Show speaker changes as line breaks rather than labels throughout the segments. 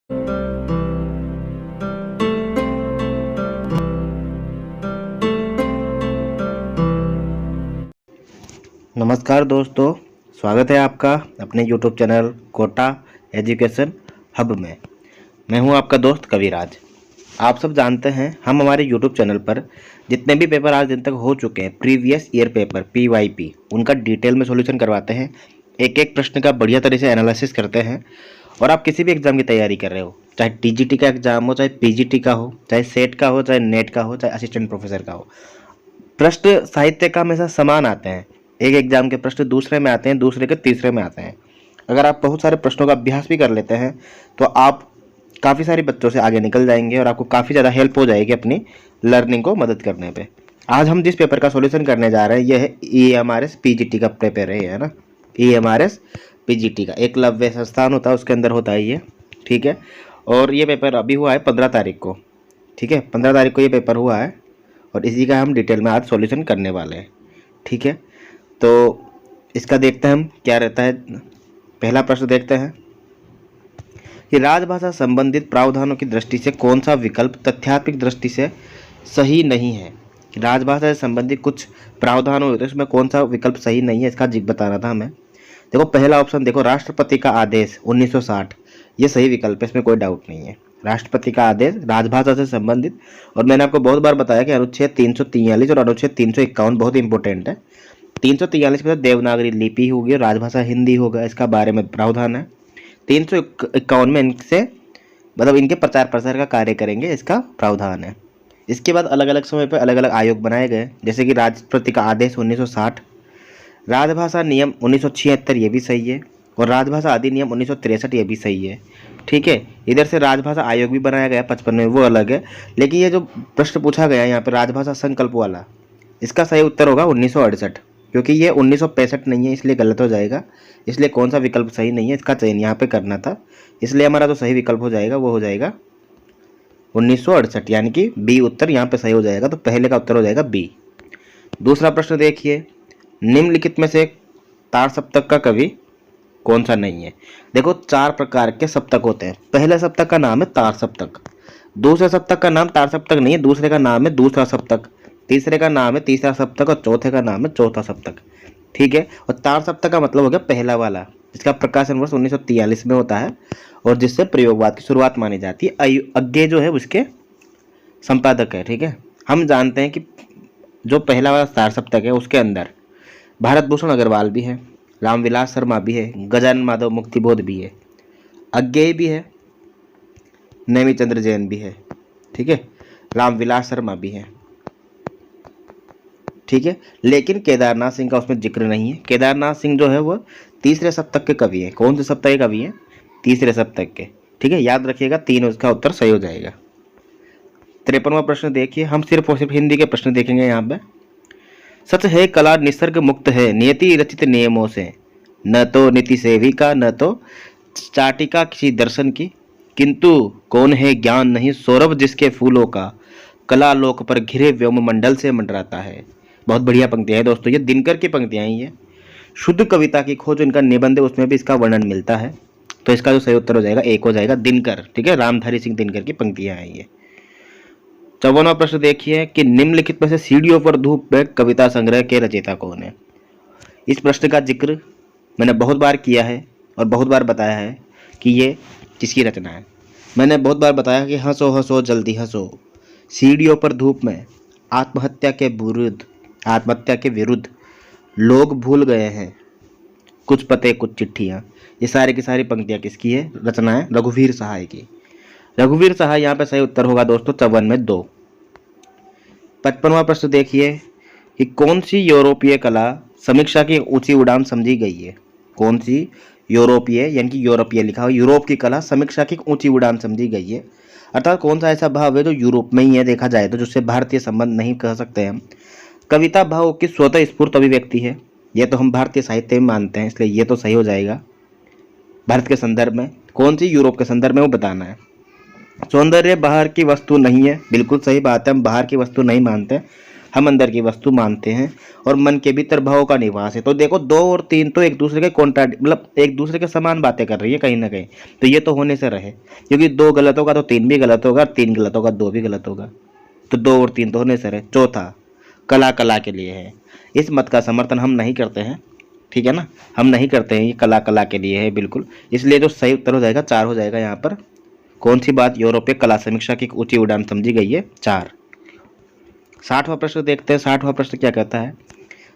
नमस्कार दोस्तों, स्वागत है आपका अपने YouTube channel Kota education hub में। मैं हूं आपका दोस्त कविराज। आप सब जानते हैं हम हमारे YouTube चैनल पर जितने भी पेपर आज दिन तक हो चुके हैं, प्रीवियस ईयर पेपर PYP, उनका डिटेल में सॉल्यूशन करवाते हैं। एक एक प्रश्न का बढ़िया तरह से एनालिसिस करते हैं। और आप किसी भी एग्ज़ाम की तैयारी कर रहे हो, चाहे TGT का एग्ज़ाम हो, चाहे PGT का हो, चाहे सेट का हो, चाहे नेट का हो, चाहे असिस्टेंट प्रोफेसर का हो, प्रश्न साहित्य का हमेशा समान आते हैं। एक एग्जाम के प्रश्न दूसरे में आते हैं, दूसरे के तीसरे में आते हैं। अगर आप बहुत सारे प्रश्नों का अभ्यास भी कर लेते हैं तो आप काफ़ी सारे बच्चों से आगे निकल जाएंगे और आपको काफ़ी ज़्यादा हेल्प हो जाएगी अपनी लर्निंग को मदद करने पे। आज हम जिस पेपर का सॉल्यूशन करने जा रहे हैं यह है EMRS PGT का पेपर है ना। EMRS PGT का एकलव्य संस्थान होता है, उसके अंदर होता है ये, ठीक है। और ये पेपर अभी हुआ है 15 तारीख को, ठीक है। 15 तारीख को ये पेपर हुआ है और इसी का हम डिटेल में आज सॉल्यूशन करने वाले हैं, ठीक है। तो इसका देखते हैं हम क्या रहता है। पहला प्रश्न देखते हैं कि राजभाषा संबंधित प्रावधानों की दृष्टि से कौन सा विकल्प तथ्यात्मक दृष्टि से सही नहीं है। राजभाषा से संबंधित कुछ प्रावधान होते हैं, उसमें कौन सा विकल्प सही नहीं है, इसका बताना था हमें। देखो पहला ऑप्शन देखो, राष्ट्रपति का आदेश 1960, ये सही विकल्प है, इसमें कोई डाउट नहीं है। राष्ट्रपति का आदेश राजभाषा से संबंधित, और मैंने आपको बहुत बार बताया कि अनुच्छेद 343 और अनुच्छेद 351 बहुत इंपॉर्टेंट है। 343 में देवनागरी लिपि होगी और राजभाषा हिंदी होगा, इसका बारे में प्रावधान है। 351 में इनसे मतलब इनके प्रचार प्रसार का कार्य करेंगे, इसका प्रावधान है। इसके बाद अलग अलग समय पर अलग अलग आयोग बनाए गए, जैसे कि राष्ट्रपति का आदेश 1960, राजभाषा नियम 1976 ये भी सही है, और राजभाषा अधिनियम 1963 ये भी सही है, ठीक है। इधर से राजभाषा आयोग भी बनाया गया 55 में, वो अलग है। लेकिन ये जो प्रश्न पूछा गया यहाँ पे राजभाषा संकल्प वाला, इसका सही उत्तर होगा 1968, क्योंकि ये 1965 नहीं है, इसलिए गलत हो जाएगा। इसलिए कौन सा विकल्प सही नहीं है इसका चयन यहाँ पे करना था, इसलिए हमारा जो सही विकल्प हो जाएगा वो हो जाएगा 1968, यानी कि बी उत्तर यहाँ पे सही हो जाएगा। तो पहले का उत्तर हो जाएगा बी। दूसरा प्रश्न देखिए, निम्नलिखित में से तार सप्तक का कवि कौन सा नहीं है। देखो 4 प्रकार के सप्तक होते हैं। पहले सप्तक का नाम है तार सप्तक, दूसरे सप्तक का नाम तार सप्तक नहीं है, दूसरे का नाम है दूसरा सप्तक, तीसरे का नाम है तीसरा सप्तक और चौथे का नाम है चौथा सप्तक, ठीक है। और तार सप्तक का मतलब हो गया पहला वाला, जिसका प्रकाशन वर्ष 1943 में होता है और जिससे प्रयोगवाद की शुरुआत मानी जाती है। अज्ञे जो है उसके संपादक है, ठीक है। हम जानते हैं कि जो पहला वाला तार सप्तक है उसके अंदर भारत भूषण अग्रवाल भी है, रामविलास शर्मा भी है, गजानन माधव मुक्तिबोध भी है, अज्ञेय भी है, नेमिचंद्र जैन भी है, ठीक है, रामविलास शर्मा भी है, ठीक है। लेकिन केदारनाथ सिंह का उसमें जिक्र नहीं है। केदारनाथ सिंह जो है वो तीसरे सप्तक के कवि हैं। कौन से सप्तक के कवि हैं? तीसरे सप्तक के, ठीक है। याद रखिएगा 3 उसका उत्तर सही हो जाएगा। 53वां प्रश्न देखिए, हम सिर्फ और सिर्फ हिंदी के प्रश्न देखेंगे यहाँ पे। सच है कला निसर्ग मुक्त है नियति रचित नियमों से, न तो नीति सेविका न तो चाटिका किसी दर्शन की, किंतु कौन है ज्ञान नहीं सौरभ जिसके फूलों का, कला लोक पर घिरे व्योम मंडल से मंडराता है। बहुत बढ़िया पंक्तियां हैं दोस्तों, ये दिनकर की पंक्तियां हैं। ये शुद्ध कविता की खोज उनका निबंध है, उसमें भी इसका वर्णन मिलता है। तो इसका जो सही उत्तर हो जाएगा एक हो जाएगा दिनकर, ठीक है। रामधारी सिंह दिनकर की पंक्तियां हैं ये। 54वां प्रश्न देखिए कि निम्नलिखित में से सीढ़ियों पर धूप में कविता संग्रह के रचयिता कौन है। इस प्रश्न का जिक्र मैंने बहुत बार किया है और बहुत बार बताया है कि ये किसकी रचना है। मैंने बहुत बार बताया कि हंसो हंसो जल्दी हंसो, सीढ़ियों पर धूप में, आत्महत्या के विरुद्ध, लोग भूल गए हैं, कुछ पते कुछ चिट्ठियाँ, ये सारी की सारी पंक्तियाँ किसकी है, रचना है रघुवीर सहाय की। रघुवीर सहाय यहाँ पे सही उत्तर होगा दोस्तों 54 में 2। 55वां प्रश्न देखिए कि कौन सी यूरोपीय कला समीक्षा की ऊंची उड़ान समझी गई है। कौन सी यूरोपीय, यानी कि यूरोपीय लिखा हो, यूरोप की कला समीक्षा की ऊंची उड़ान समझी गई है। अर्थात कौन सा ऐसा भाव है जो यूरोप में ही है देखा जाए तो, जिससे भारतीय संबंध नहीं कह सकते हम। कविता भाव की स्वतः स्फूर्त अभिव्यक्ति है, यह तो हम भारतीय साहित्य में मानते हैं, इसलिए ये तो सही हो जाएगा। भारत के संदर्भ में, कौन सी यूरोप के संदर्भ में वो बताना है। सौंदर्य बाहर की वस्तु नहीं है, बिल्कुल सही बात है, हम बाहर की वस्तु नहीं मानते, हम अंदर की वस्तु मानते हैं और मन के भीतर भावों का निवास है। तो देखो 2 और 3 तो एक दूसरे के मतलब एक दूसरे के समान बातें कर रही है कहीं ना कहीं, तो ये तो होने से रहे, क्योंकि 2 गलत होगा तो 3 भी गलत होगा, 3 गलत होगा 2 भी गलत होगा, तो 2 और 3 तो होने से रहे। चौथा, कला कला के लिए है। इस मत का समर्थन हम नहीं करते हैं, ठीक है ना, हम नहीं करते हैं, ये कला कला के लिए है बिल्कुल। इसलिए जो सही उत्तर हो जाएगा 4 हो जाएगा यहाँ पर। कौन सी बात यूरोपीय कला समीक्षा की ऊंची उड़ान समझी गई है? 4। 60वां प्रश्न देखते हैं। 60वां प्रश्न क्या कहता है?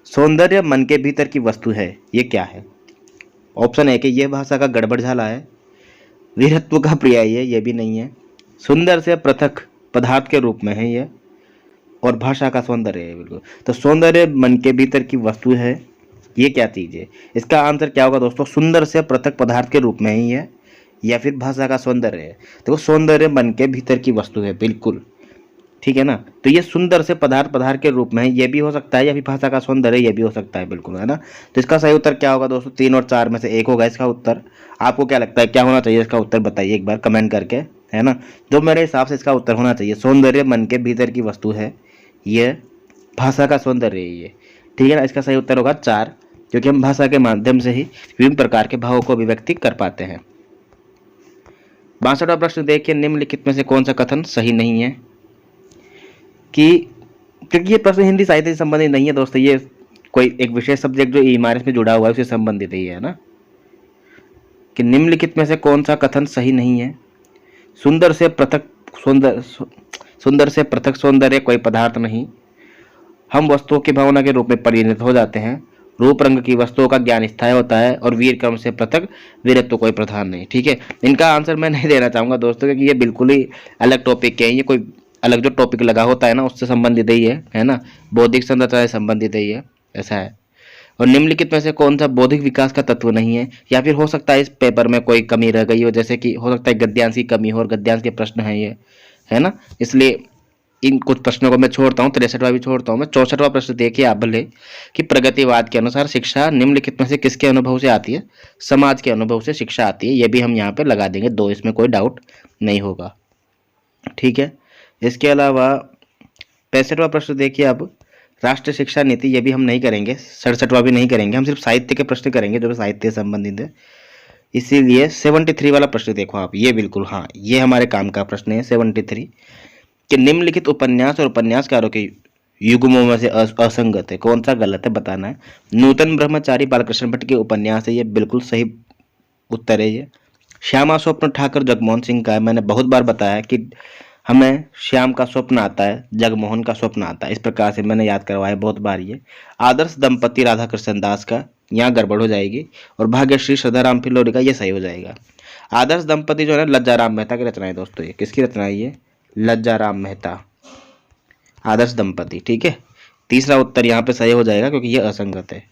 सौंदर्य मन के भीतर की वस्तु है, ये क्या है? ऑप्शन है कि यह भाषा का गड़बड़ झाला है, वीरत्व का पर्याय है, ये भी नहीं है, सुंदर से पृथक पदार्थ के रूप में है ये, और भाषा का सौंदर्य है बिल्कुल। तो सौंदर्य मन के भीतर की वस्तु है, ये क्या चीज़ है? इसका आंसर क्या होगा दोस्तों? सुंदर से पृथक पदार्थ के रूप में ही है, या फिर भाषा का सौंदर्य है। देखो सौंदर्य मन के भीतर की वस्तु है बिल्कुल, ठीक है ना। तो ये सुंदर से पदार्थ के रूप में है, ये भी हो सकता है, या फिर भाषा का सौंदर्य ये भी हो सकता है बिल्कुल, है ना। तो इसका सही उत्तर क्या होगा दोस्तों? 3 और 4 में से एक होगा इसका उत्तर। आपको क्या लगता है क्या होना चाहिए इसका उत्तर? बताइए एक बार कमेंट करके, है ना। जो मेरे हिसाब से इसका उत्तर होना चाहिए, सौंदर्य मन के भीतर की वस्तु है, ये भाषा का सौंदर्य है ये, ठीक है ना। इसका सही उत्तर होगा 4, क्योंकि हम भाषा के माध्यम से ही विभिन्न प्रकार के भावों को अभिव्यक्ति कर पाते हैं। 62वां प्रश्न देखिए, निम्नलिखित में से कौन सा कथन सही नहीं है? कि क्योंकि ये प्रश्न हिंदी साहित्य से संबंधित नहीं है दोस्तों, ये कोई एक विशेष सब्जेक्ट जो ईएमआरएस में जुड़ा हुआ है उससे संबंधित है ना। कि निम्नलिखित में से कौन सा कथन सही नहीं है? सुंदर से पृथक सौंदर्य कोई पदार्थ नहीं, हम वस्तुओं की भावना के रूप में परिणत हो जाते हैं, रूप रंग की वस्तुओं का ज्ञान स्थायी होता है, और वीर क्रम से पृथक वीरत्व कोई प्रधान नहीं। ठीक है, इनका आंसर मैं नहीं देना चाहूँगा दोस्तों, क्योंकि ये बिल्कुल ही अलग टॉपिक के हैं, ये कोई अलग जो टॉपिक लगा होता है ना उससे संबंधित ही है ना, बौद्धिक संरचना से संबंधित ही है, ऐसा है। और निम्नलिखित में से कौन सा बौद्धिक विकास का तत्व नहीं है? या फिर हो सकता है इस पेपर में कोई कमी रह गई हो, जैसे कि हो सकता है गद्यांश की कमी हो, और गद्यांश के प्रश्न हैं ये, है ना, इसलिए इन कुछ प्रश्नों को मैं छोड़ता हूँ। 63वां भी छोड़ता हूँ मैं। 64वां प्रश्न देखिए आप भले, कि प्रगतिवाद के अनुसार शिक्षा निम्नलिखित में से किसके अनुभव से आती है? समाज के अनुभव से शिक्षा आती है, ये भी हम यहाँ पे लगा देंगे 2, इसमें कोई डाउट नहीं होगा, ठीक है। इसके अलावा 65वां प्रश्न देखिए आप, राष्ट्रीय शिक्षा नीति, ये भी हम नहीं करेंगे। 67वां भी नहीं करेंगे, हम सिर्फ साहित्य के प्रश्न करेंगे जो साहित्य से संबंधित है। इसीलिए 73 वाला प्रश्न देखो आप, ये बिल्कुल हाँ, ये हमारे काम का प्रश्न है 73, कि निम्नलिखित उपन्यास और उपन्यासकारों के युग्मों में से असंगत है, कौन सा गलत है बताना है। नूतन ब्रह्मचारी बालकृष्ण भट्ट के उपन्यास है, ये बिल्कुल सही उत्तर है ये। श्यामा स्वप्न ठाकुर जगमोहन सिंह का है, मैंने बहुत बार बताया कि हमें श्याम का स्वप्न आता है, जगमोहन का स्वप्न आता है, इस प्रकार से मैंने याद करवाया बहुत बार ये। आदर्श दंपति राधा कृष्ण दास का, यहाँ गड़बड़ हो जाएगी, और भाग्यश्री सदाराम फिल्लोरी का, ये सही हो जाएगा। आदर्श दंपति जो है लज्जाराम मेहता की रचना है दोस्तों, ये किसकी रचना है? ये लज्जाराम मेहता, आदर्श दंपति, ठीक है। तीसरा उत्तर यहाँ पे सही हो जाएगा क्योंकि ये असंगत है।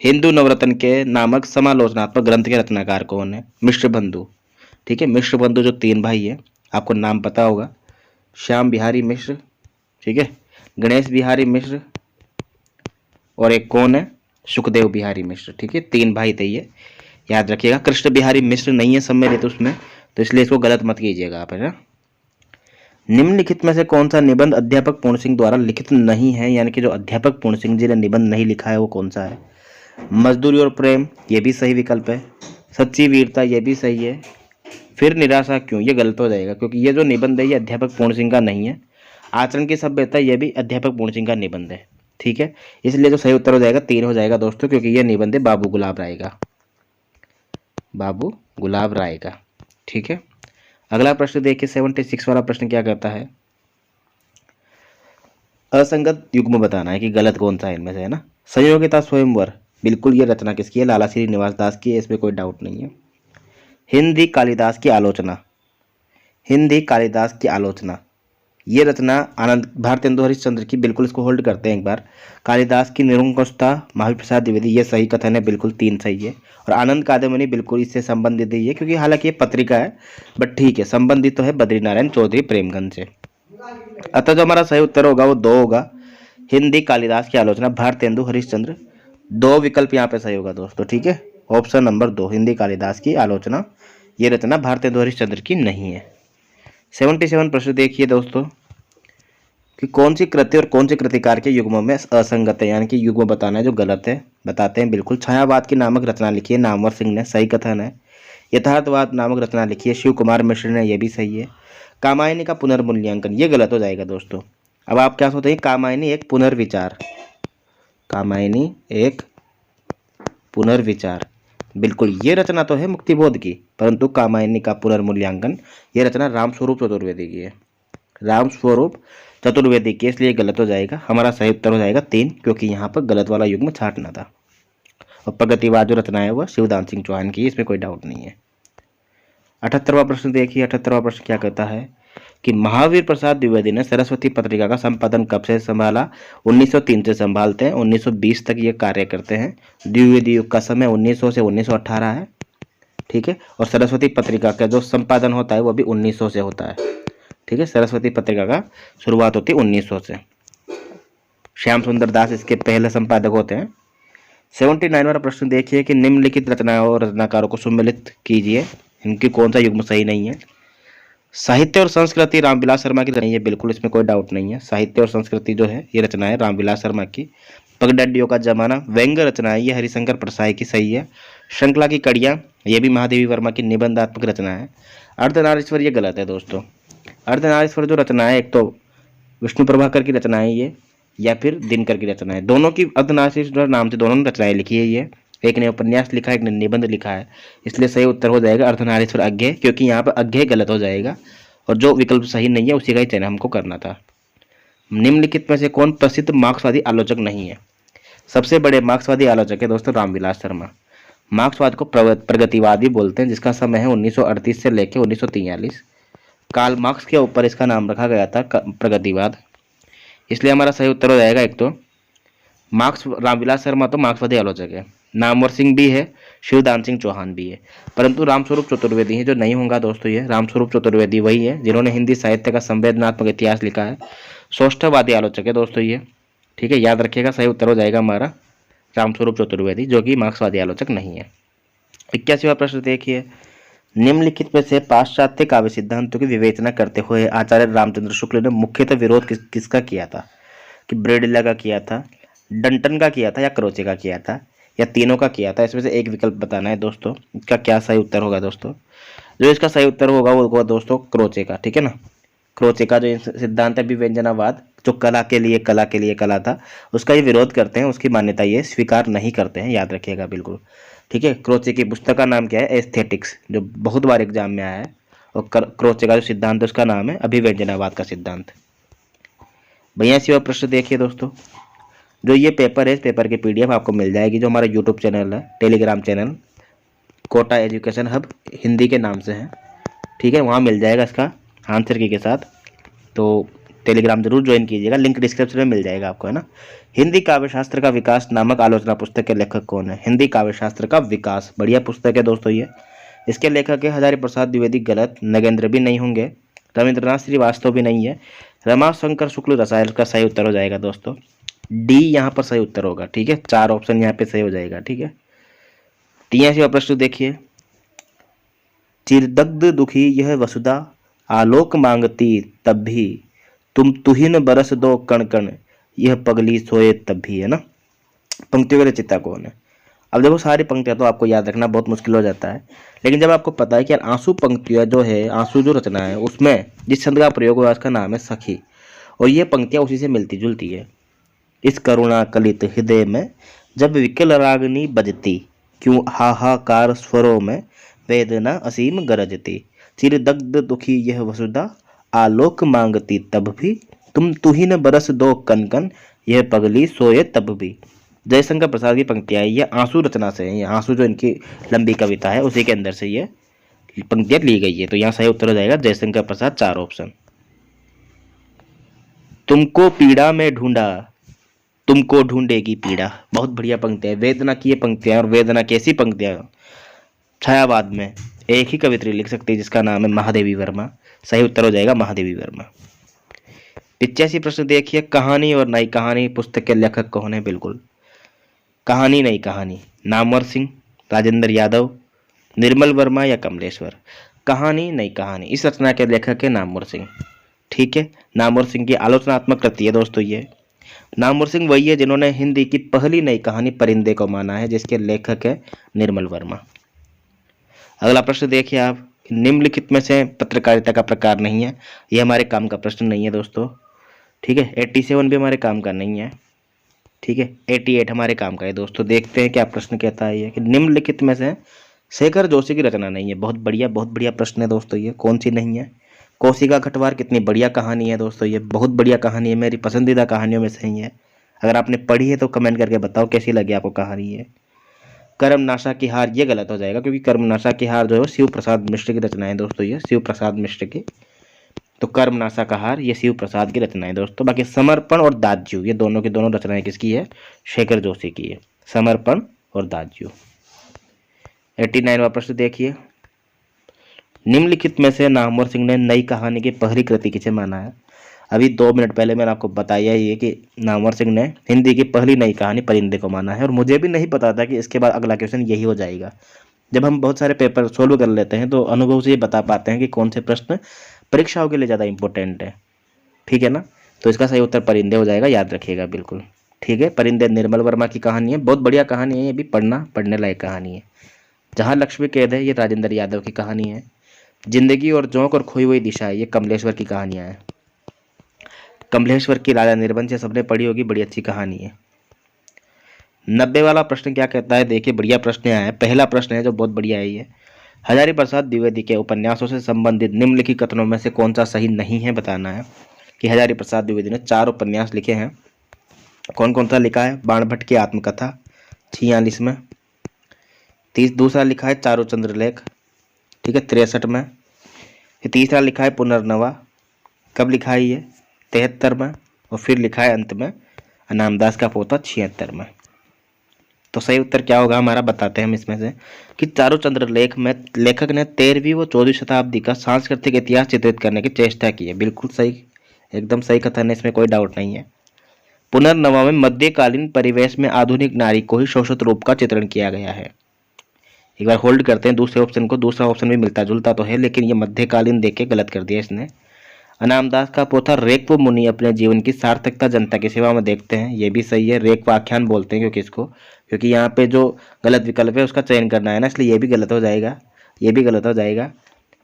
हिंदू नवरत्न के नामक समालोचनात्मक ग्रंथ के रचनाकार कौन है? मिश्र बंधु, ठीक है। मिश्र बंधु जो 3 भाई है, आपको नाम पता होगा, श्याम बिहारी मिश्र, ठीक है, गणेश बिहारी मिश्र, और एक कौन है? सुखदेव बिहारी मिश्र, ठीक है। 3 भाई थे ये, याद रखिएगा। कृष्ण बिहारी मिश्र नहीं है सम्मिलित उसमें, तो इसलिए इसको गलत मत कीजिएगा आप, है ना। निम्नलिखित में से कौन सा निबंध अध्यापक पूर्ण सिंह द्वारा लिखित नहीं है? यानी कि जो अध्यापक पूर्ण सिंह जी ने निबंध नहीं लिखा है वो कौन सा है? मजदूरी और प्रेम, ये भी सही विकल्प है। सच्ची वीरता, ये भी सही है। फिर निराशा क्यों, ये गलत हो जाएगा क्योंकि ये जो निबंध है ये अध्यापक पूर्ण सिंह का नहीं है। आचरण की सभ्यता, ये भी अध्यापक पूर्ण सिंह का निबंध है, ठीक है। इसलिए जो सही उत्तर हो जाएगा 3 हो जाएगा दोस्तों, क्योंकि ये निबंध है बाबू गुलाब राय का, बाबू गुलाब राय का, ठीक है। अगला प्रश्न देखिए 76 वाला प्रश्न क्या कहता है? असंगत युग्म बताना है कि गलत कौन सा है इनमें से, है ना। संयोगिता स्वयंवर, बिल्कुल ये रचना किसकी है? लाला श्रीनिवास दास की है, इसमें कोई डाउट नहीं है। हिंदी कालिदास की आलोचना, हिंदी कालिदास की आलोचना, ये रचना आनंद भारतेंदु हरिश्चंद्र की, बिल्कुल इसको होल्ड करते हैं एक बार। कालिदास की निरंकुशता, महावीर प्रसाद द्विवेदी, ये सही कथन है, बिल्कुल 3 सही है। और आनंद कादम्बनी बिल्कुल इससे संबंधित ही है, क्योंकि हालांकि ये पत्रिका है बट ठीक है, संबंधित तो है बद्रीनारायण चौधरी प्रेमगंज से। अतः जो हमारा सही उत्तर होगा वो 2 होगा, हिंदी कालिदास की आलोचना, भारतेंदु हरिश्चंद्र। 2 विकल्प यहाँ पे सही होगा दोस्तों, ठीक है। ऑप्शन नंबर 2 हिंदी कालिदास की आलोचना, ये रचना भारतेंदु हरिश्चंद्र की नहीं है। 77 प्रश्न देखिए दोस्तों, कि कौन सी कृति और कौन सी कृतिकार के युग्मों में असंगत है, यानी कि युग्म बताना है जो गलत है, बताते हैं बिल्कुल। छायावाद की नामक रचना लिखी है नामवर सिंह ने, सही कथन है। यथार्थवाद नामक रचना लिखी है शिव कुमार मिश्र ने, यह भी सही है। कामायनी का पुनर्मूल्यांकन, ये गलत हो जाएगा दोस्तों। अब आप क्या सोचते हैं, कामायनी एक पुनर्विचार, कामायनी एक पुनर्विचार, बिल्कुल ये रचना तो है मुक्तिबोध की, परंतु कामायनी का पुनर्मूल्यांकन ये रचना रामस्वरूप चतुर्वेदी की है, रामस्वरूप चतुर्वेदी की, इसलिए गलत हो जाएगा। हमारा सही उत्तर हो जाएगा 3, क्योंकि यहाँ पर गलत वाला युग्म छांटना था। और प्रगतिवाद जो रचना है वह शिवदान सिंह चौहान की, इसमें कोई डाउट नहीं है। 78वां प्रश्न देखिए। 78वां प्रश्न क्या कहता है कि महावीर प्रसाद द्विवेदी ने सरस्वती पत्रिका का संपादन कब से संभाला? 1903 से संभालते हैं, 1920 तक ये कार्य करते हैं। द्विवेदी युग का समय 1900 से 1918 है, ठीक है। और सरस्वती पत्रिका का जो संपादन होता है वो भी 1900 से होता है, ठीक है। सरस्वती पत्रिका का शुरुआत होती है 1900 से। श्याम सुंदर दास इसके पहले संपादक होते हैं। 79वां प्रश्न देखिए कि निम्नलिखित रचनाओं और रचनाकारों को सम्मिलित कीजिए, इनकी कौन सा युग्म सही नहीं है? साहित्य और संस्कृति रामविलास शर्मा की रचना है, बिल्कुल इसमें कोई डाउट नहीं है। साहित्य और संस्कृति जो है ये रचना है रामविलास शर्मा की। पगडंडियों का जमाना व्यंग्य रचना है, ये हरिशंकर परसाई की, सही है। श्रृंखला की कड़ियाँ, ये भी महादेवी वर्मा की निबंधात्मक रचना है। अर्धनारीश्वर, ये गलत है दोस्तों। अर्धनारीश्वर जो रचना है, एक तो विष्णु प्रभाकर की रचना है ये, या फिर दिनकर की रचना है। दोनों की अर्धनारीश्वर नाम से दोनों ने रचनाएं लिखी है ये, एक ने उपन्यास लिखा है, एक ने निबंध लिखा है, इसलिए सही उत्तर हो जाएगा अर्धनारीश्वर अज्ञेय, क्योंकि यहाँ पर अज्ञेय गलत हो जाएगा और जो विकल्प सही नहीं है उसी का ही चयन हमको करना था। निम्नलिखित में से कौन प्रसिद्ध मार्क्सवादी आलोचक नहीं है? सबसे बड़े मार्क्सवादी आलोचक है दोस्तों रामविलास शर्मा। मार्क्सवाद को प्रगतिवादी बोलते हैं, जिसका समय है 1938 से लेकर 1943। कार्ल मार्क्स के ऊपर इसका नाम रखा गया था प्रगतिवाद, इसलिए हमारा सही उत्तर हो जाएगा एक तो मार्क्स। रामविलास शर्मा तो मार्क्सवादी आलोचक है। नामवर सिंह भी है, शिवदान सिंह चौहान भी है, परंतु रामस्वरूप चतुर्वेदी है जो नहीं होगा दोस्तों। ये रामस्वरूप चतुर्वेदी वही है जिन्होंने हिंदी साहित्य का संवेदनात्मक इतिहास लिखा है। सौष्ठववादी आलोचक है दोस्तों ये, ठीक है, याद रखिएगा। सही उत्तर हो जाएगा हमारा रामस्वरूप चतुर्वेदी, जो कि मार्क्सवादी आलोचक नहीं है। 81वां प्रश्न देखिए। निम्नलिखित में से पाश्चात्य काव्य सिद्धांतों की विवेचना करते हुए आचार्य रामचंद्र शुक्ल ने मुख्यतः विरोध किसका किया था? कि ब्रेडिला का किया था, डंटन का किया था, या क्रोचे का किया था, या तीनों का किया था? इसमें से एक विकल्प बताना है दोस्तों। इसका क्या सही उत्तर होगा दोस्तों? जो इसका सही उत्तर होगा वो होगा दोस्तों क्रोचे का, ठीक है ना। क्रोचे का जो सिद्धांत है विव्यंजनावाद, जो कला के लिए कला था, उसका ये विरोध करते हैं, उसकी मान्यता ये स्वीकार नहीं करते हैं, याद रखिएगा बिल्कुल, ठीक है। क्रोचे की पुस्तक का नाम क्या है? एस्थेटिक्स, जो बहुत बार एग्जाम में आया है। और क्रोचे का जो सिद्धांत है उसका नाम है अभिव्यंजनावाद का सिद्धांत। 82वां प्रश्न देखिए दोस्तों। जो ये पेपर है, इस पेपर की PDF आपको मिल जाएगी, जो हमारा यूट्यूब चैनल है, Telegram channel Kota education hub Hindi के नाम से है, ठीक है, वहाँ मिल जाएगा इसका आंसर की के साथ। तो टेलीग्राम जरूर ज्वाइन कीजिएगा, लिंक डिस्क्रिप्शन में मिल जाएगा आपको, है ना। हिंदी काव्यशास्त्र का विकास नामक आलोचना पुस्तक के लेखक कौन है? हिंदी काव्यशास्त्र का विकास, बढ़िया पुस्तक है दोस्तों ये। इसके लेखक है हजारी प्रसाद द्विवेदी, गलत। नगेंद्र भी नहीं होंगे, रविंद्रनाथ श्रीवास्तव भी नहीं है, रमाशंकर शुक्ल रसायन का सही उत्तर हो जाएगा दोस्तों डी, यहाँ पर सही उत्तर होगा, ठीक है। 4 ऑप्शन यहाँ पे सही हो जाएगा, ठीक है। 83वां प्रश्न देखिए। चिरदग्ध दुखी यह वसुधा आलोक मांगती तब भी, तुम तुहिन बरस दो कण कण, यह पगली सोए तब भी, है ना। पंक्तियों के रचयिता कौन है? अब देखो सारी पंक्तियां तो आपको याद रखना बहुत मुश्किल हो जाता है, लेकिन जब आपको पता है कि यार आंसू पंक्तियां जो है, आंसू जो रचना है, उसमें जिस छंद का प्रयोग हुआ उसका नाम है सखी, और ये पंक्तियां उसी से मिलती जुलती है। इस करुणा कलित हृदय में जब विकल रागनी बजती, क्यों हाहाकार स्वरों में वेदना असीम गरजती, चिरदग्ध दुखी यह वसुधा आलोक मांगती तब भी, तुम तुहिन बरस दो कन कन, यह पगली सोए तब भी। जयशंकर प्रसाद की पंक्तियां, ये आंसू रचना से है, ये आंसू जो इनकी लंबी कविता है उसी के अंदर से ये पंक्तियां ली गई है। तो यहाँ सही उत्तर हो जाएगा जयशंकर प्रसाद, 4 ऑप्शन। तुमको पीड़ा में ढूंढा, तुमको ढूंढेगी पीड़ा, बहुत बढ़िया पंक्ति है। वेदना की ये पंक्तियां, और वेदना कैसी पंक्तियां, छायावाद में एक ही कवित्री लिख सकती है जिसका नाम है महादेवी वर्मा, सही उत्तर हो जाएगा महादेवी वर्मा। 85 प्रश्न देखिए। कहानी और नई कहानी पुस्तक के लेखक कौन है? बिल्कुल कहानी नई कहानी, नामवर सिंह, राजेंद्र यादव, निर्मल वर्मा या कमलेश्वर। कहानी नई कहानी, इस रचना के लेखक है नामवर सिंह, ठीक है। नामवर सिंह की आलोचनात्मक कृति है दोस्तों ये। नामवर सिंह वही है जिन्होंने हिंदी की पहली नई कहानी परिंदे को माना है, जिसके लेखक है निर्मल वर्मा। अगला प्रश्न देखिए आप, निम्नलिखित में से पत्रकारिता का प्रकार नहीं है। ये हमारे काम का प्रश्न नहीं है दोस्तों, ठीक है। 87 भी हमारे काम का नहीं है, ठीक है। 88 हमारे काम का है दोस्तों। देखते हैं क्या प्रश्न कहता है ये कि निम्नलिखित में से शेखर जोशी की रचना नहीं है। बहुत बढ़िया प्रश्न है दोस्तों ये। कौन सी नहीं है? कौशिका खटवार कितनी बढ़िया कहानी है दोस्तों, ये बहुत बढ़िया कहानी है, मेरी पसंदीदा कहानियों में से ही है। अगर आपने पढ़ी है तो कमेंट करके बताओ कैसी लगी आपको कहानी ये। कर्मनाशा की हार, ये गलत हो जाएगा क्योंकि कर्मनाशा की हार जो है शिव प्रसाद मिश्र की रचना है दोस्तों, ये शिव प्रसाद मिश्र की। तो कर्मनाशा का हार ये शिव प्रसाद की रचना है दोस्तों। बाकी समर्पण और दाज्यू ये दोनों की दोनों रचनाएं किसकी है? शेखर जोशी की है, समर्पण और दाज्यू। 89वां प्रश्न देखिए, निम्नलिखित में से नामवर सिंह ने नई कहानी की पहली कृति किसे माना है? अभी 2 मिनट पहले मैंने आपको बताया ये कि नामवर सिंह ने हिंदी की पहली नई कहानी परिंदे को माना है, और मुझे भी नहीं पता था कि इसके बाद अगला क्वेश्चन यही हो जाएगा। जब हम बहुत सारे पेपर सोल्व कर लेते हैं तो अनुभव से ये बता पाते हैं कि कौन से प्रश्न परीक्षाओं के लिए ज़्यादा इंपॉर्टेंट है, ठीक है ना। तो इसका सही उत्तर परिंदे हो जाएगा, याद रखिएगा बिल्कुल, ठीक है। परिंदे निर्मल वर्मा की कहानी है, बहुत बढ़िया कहानी है, ये भी पढ़ने लायक कहानी है। जहाँ लक्ष्मी कैद है ये राजेंद्र यादव की कहानी है। जिंदगी और जोंक और खोई हुई दिशा है ये कमलेश्वर की कहानियाँ हैं। कमलेश्वर की राजा निर्बंध से सबने पढ़ी होगी, बड़ी अच्छी कहानी है। 90 वाला प्रश्न क्या कहता है? देखिए बढ़िया प्रश्न आया है। पहला प्रश्न है जो बहुत बढ़िया है ये, हजारी प्रसाद द्विवेदी के उपन्यासों से संबंधित निम्नलिखित कथनों में से कौन सा सही नहीं है बताना है। कि हजारी प्रसाद द्विवेदी ने 4 उपन्यास लिखे हैं। कौन कौन सा लिखा है? बाणभट्ट की आत्मकथा 46 में। दूसरा लिखा है चारू चंद्रलेख, ठीक है, 63 में। तीसरा लिखा है पुनर्नवा, कब लिखा है ये? 73 में। और फिर लिखा है अंत में अनामदास का पोता 76 में। तो सही उत्तर क्या होगा हमारा, बताते हैं हम इसमें से। कि चारू चंद्रलेख में लेखक ने 13वीं व 14वीं शताब्दी का सांस्कृतिक इतिहास चित्रित करने की चेष्टा की है। बिल्कुल सही, एकदम सही कथन है, इसमें कोई डाउट नहीं है। पुनर्नवा में मध्यकालीन परिवेश में आधुनिक नारी को ही शोषित रूप का चित्रण किया गया है। एक बार होल्ड करते हैं दूसरे ऑप्शन को, दूसरा ऑप्शन भी मिलता जुलता तो है लेकिन ये मध्यकालीन देख के गलत कर दिया इसने। अनामदास का पोथा रेक्व मुनि अपने जीवन की सार्थकता जनता की सेवा में देखते हैं, ये भी सही है। रेक्व आख्यान बोलते हैं क्योंकि इसको, क्योंकि यहाँ पे जो गलत विकल्प है उसका चयन करना है ना, इसलिए ये भी गलत हो जाएगा, ये भी गलत हो जाएगा।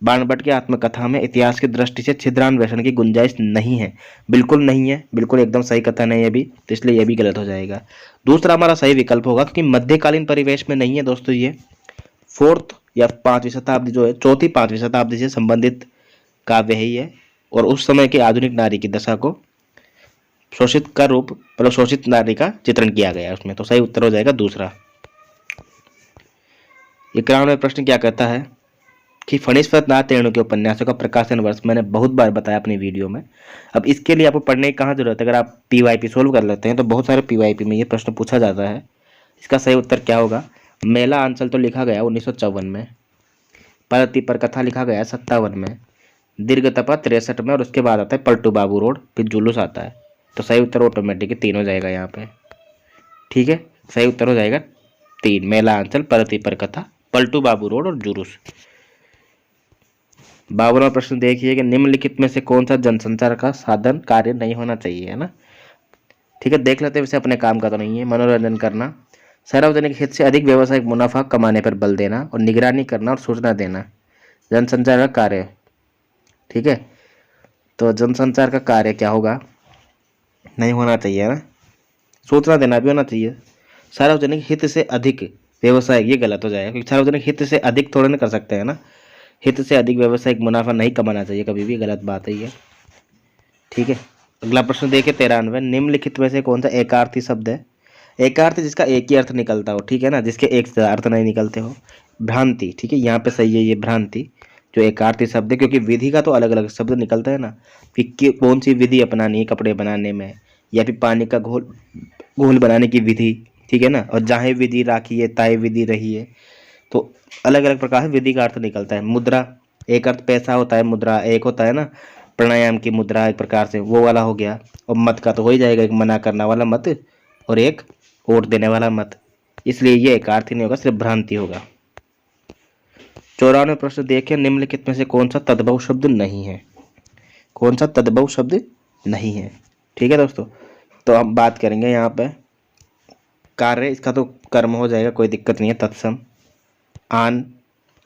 बाणभट्ट की आत्मकथा में इतिहास की दृष्टि से छिद्रान्वेषण की गुंजाइश नहीं है, बिल्कुल नहीं है, बिल्कुल एकदम सही कथन है ये भी, तो इसलिए ये भी गलत हो जाएगा। दूसरा हमारा सही विकल्प होगा क्योंकि मध्यकालीन परिवेश में नहीं है दोस्तों, ये 4th या 5वीं शताब्दी जो है, 4th 5वीं शताब्दी से संबंधित काव्य है ये, और उस समय की आधुनिक नारी की दशा को शोषित का रूप, मतलब शोषित नारी का चित्रण किया गया है उसमें। तो सही उत्तर हो जाएगा दूसरा। 91वां प्रश्न क्या कहता है कि फणीश्वर नाथ रेणु के उपन्यासों का प्रकाशन वर्ष मैंने बहुत बार बताया अपनी वीडियो में। अब इसके लिए आपको पढ़ने की कहाँ जरूरत है? अगर आप पीवाईपी सोल्व कर लेते हैं तो बहुत सारे पीवाईपी में ये प्रश्न पूछा जाता है। इसका सही उत्तर क्या होगा? मेला आंचल तो लिखा गया 1954 में, परती पर कथा लिखा गया 57 में, दीर्घ तपा 63 में, और उसके बाद आता है पलटू बाबू रोड, फिर जुलूस आता है। तो सही उत्तर ऑटोमेटिक 3 हो जाएगा यहाँ पे, ठीक है। सही उत्तर हो जाएगा 3, मेला आंचल, परती पर कथा, पलटू बाबू रोड और जुलूस। 52वां प्रश्न देखिए कि निम्नलिखित में से कौन सा जनसंचार का साधन कार्य नहीं होना चाहिए, है ना, ठीक है। देख लेते हैं, वैसे अपने काम का तो नहीं है। मनोरंजन करना, सार्वजनिक हित से अधिक व्यावसायिक मुनाफा कमाने पर बल देना, और निगरानी करना और सूचना देना जनसंचार का कार्य है, ठीक है। तो जनसंचार का कार्य क्या होगा? नहीं होना चाहिए ना, सूचना देना भी होना चाहिए। सार्वजनिक हित से अधिक व्यवसायिक, ये गलत हो जाएगा क्योंकि सार्वजनिक हित से अधिक थोड़े ना कर सकते हैं ना, हित से अधिक व्यावसायिक मुनाफा नहीं कमाना चाहिए कभी भी, गलत बात है ये, ठीक है। अगला प्रश्न देखिए 93, निम्नलिखित में से कौन सा एकार्थी शब्द है? एकार्थी जिसका एक ही अर्थ निकलता हो, ठीक है ना, जिसके एक से अर्थ नहीं निकलते हो। भ्रांति, ठीक है, यहाँ पे सही है ये भ्रांति जो एकार्थी शब्द है, क्योंकि विधि का तो अलग अलग शब्द निकलता है ना, कि कौन सी विधि अपनानी है कपड़े बनाने में, या फिर पानी का घोल बनाने की विधि, ठीक है ना। और जहाँ विधि राखी है ताए विधि रही है, तो अलग अलग प्रकार से विधि का अर्थ निकलता है। मुद्रा, एक अर्थ पैसा होता है, मुद्रा एक होता है ना, प्राणायाम की मुद्रा एक प्रकार से वो वाला हो गया। और मत का तो हो ही जाएगा, एक मना करने वाला मत और एक वोट देने वाला मत, इसलिए ये एकार्थी नहीं होगा, सिर्फ भ्रांति होगा। 94वां प्रश्न देखिए, निम्नलिखित में से कौन सा तद्भव शब्द नहीं है? कौन सा तद्भव शब्द नहीं है। ठीक है दोस्तों, तो हम बात करेंगे यहाँ पे कार्य, इसका तो कर्म हो जाएगा, कोई दिक्कत नहीं है। तत्सम, आन,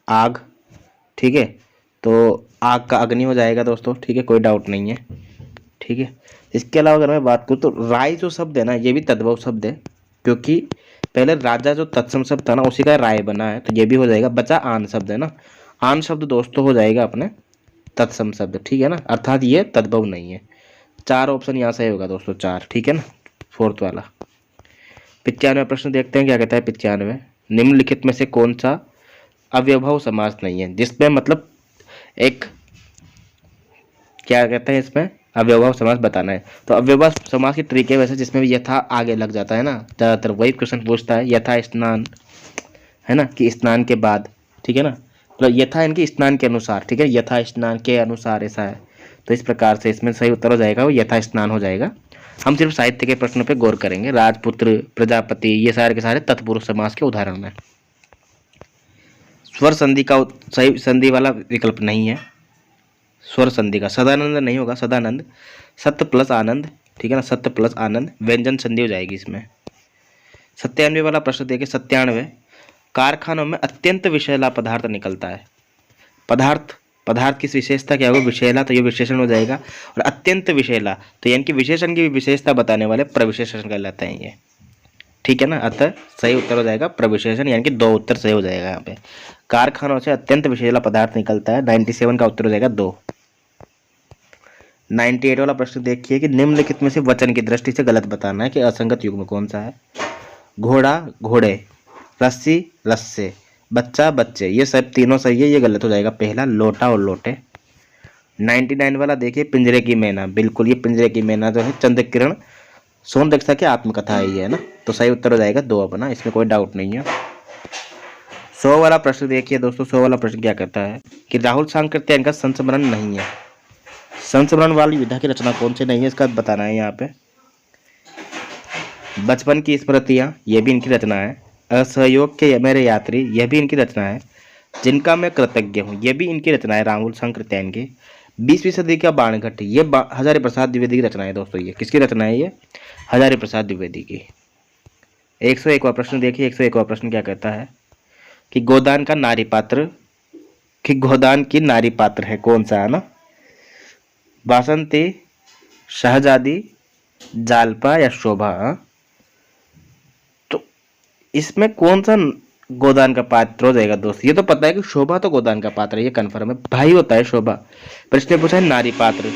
आग। ठीक है, तो आग का अग्नि हो जाएगा दोस्तों। ठीक है, कोई डाउट नहीं है। ठीक है, इसके अलावा अगर मैं बात करूँ तो राय जो शब्द है ना, ये भी तद्भव शब्द है, क्योंकि पहले राजा जो तत्सम शब्द था ना उसी का राय बना है, तो ये भी हो जाएगा। बचा आन शब्द है ना, आन शब्द दोस्तों हो जाएगा अपने तत्सम शब्द। ठीक है ना, अर्थात ये तद्भव नहीं है। 4 ऑप्शन यहाँ से होगा दोस्तों, 4। ठीक है ना, 4th वाला। 95 प्रश्न देखते हैं क्या कहता है। 95, निम्नलिखित में से कौन सा अव्यवभाव समास नहीं है, जिसमें मतलब एक क्या कहते हैं, इसमें अव्यवभाव समास बताना है। तो अव्यवभाव समास की ट्रिक है वैसे, जिसमें भी यथा आगे लग जाता है ना, ज़्यादातर वही क्वेश्चन पूछता है। यथा स्नान है ना, कि स्नान के बाद। ठीक है ना, मतलब यथा इनके स्नान के अनुसार। ठीक है, यथा स्नान के अनुसार ऐसा है, तो इस प्रकार से इसमें सही उत्तर हो जाएगा वो यथा स्नान हो जाएगा। हम सिर्फ साहित्य के प्रश्नों पे गौर करेंगे। राजपुत्र, प्रजापति, ये सारे के सारे तत्पुरुष समास के उदाहरण में। स्वर संधि का सही संधि वाला विकल्प नहीं है। स्वर संधि का सदानंद नहीं होगा, सदानंद। सत्य प्लस आनंद। ठीक है ना, सत्य प्लस आनंद, व्यंजन संधि हो जाएगी इसमें। 97 वाला प्रश्न देखिए। 97, कारखानों में अत्यंत विषैला पदार्थ निकलता है। पदार्थ की विशेषता क्या होगा, विषैला, तो ये विशेषण हो जाएगा। और अत्यंत विषैला, तो यानी कि विशेषण की विशेषता बताने वाले प्रविशेषण कहलाते हैं ये। ठीक है ना, अतः सही उत्तर हो जाएगा प्रविशेषण, यानी कि 2 उत्तर सही हो जाएगा यहाँ पे। कारखानों से अत्यंत विषैला पदार्थ निकलता है, 97 का उत्तर हो जाएगा 2। 98 वाला प्रश्न देखिए कि निम्नलिखित में से वचन की दृष्टि से गलत बताना है कि असंगत युग्म कौन सा है। घोड़ा, घोड़े, रस्सी, रस्से, बच्चा, बच्चे, ये सब तीनों सही है, ये गलत हो जाएगा पहला, लोटा और लोटे। 99 वाला देखिए, पिंजरे की मैना, बिल्कुल ये पिंजरे की मैना जो है चंद्र किरण सोन दक्षा की आत्मकथा है ना, तो सही उत्तर हो जाएगा 2 अपना, इसमें कोई डाउट नहीं है। 100 वाला प्रश्न देखिए दोस्तों। 100 वाला प्रश्न क्या कहता है कि राहुल सांकृत्यायन का संस्मरण नहीं है। संस्मरण वाली विधा की रचना कौन सी नहीं है, इसका बताना है यहाँ पे। बचपन की स्मृतियाँ, ये भी इनकी रचना है। असहयोग के मेरे यात्री, यह भी इनकी रचना है। जिनका मैं कृतज्ञ हूँ, यह भी इनकी रचना है राहुल सांकृत्यायन की। 20वीं सदी का बाणभट्ट, ये हजारी प्रसाद द्विवेदी की रचना है दोस्तों। ये किसकी रचना है, ये हजारी प्रसाद द्विवेदी की। 101वां प्रश्न देखिए। 101वां प्रश्न क्या कहता है कि गोदान का नारी पात्र, कि गोदान की नारी पात्र है कौन सा, है ना, बासंती, शहजादी, जालपा या शोभा। तो इसमें कौन सा गोदान का पात्र हो जाएगा दोस्त, ये तो पता है कि शोभा तो गोदान का पात्र है, ये कन्फर्म है, भाई होता है शोभा, पर इसने पूछा है नारी पात्र।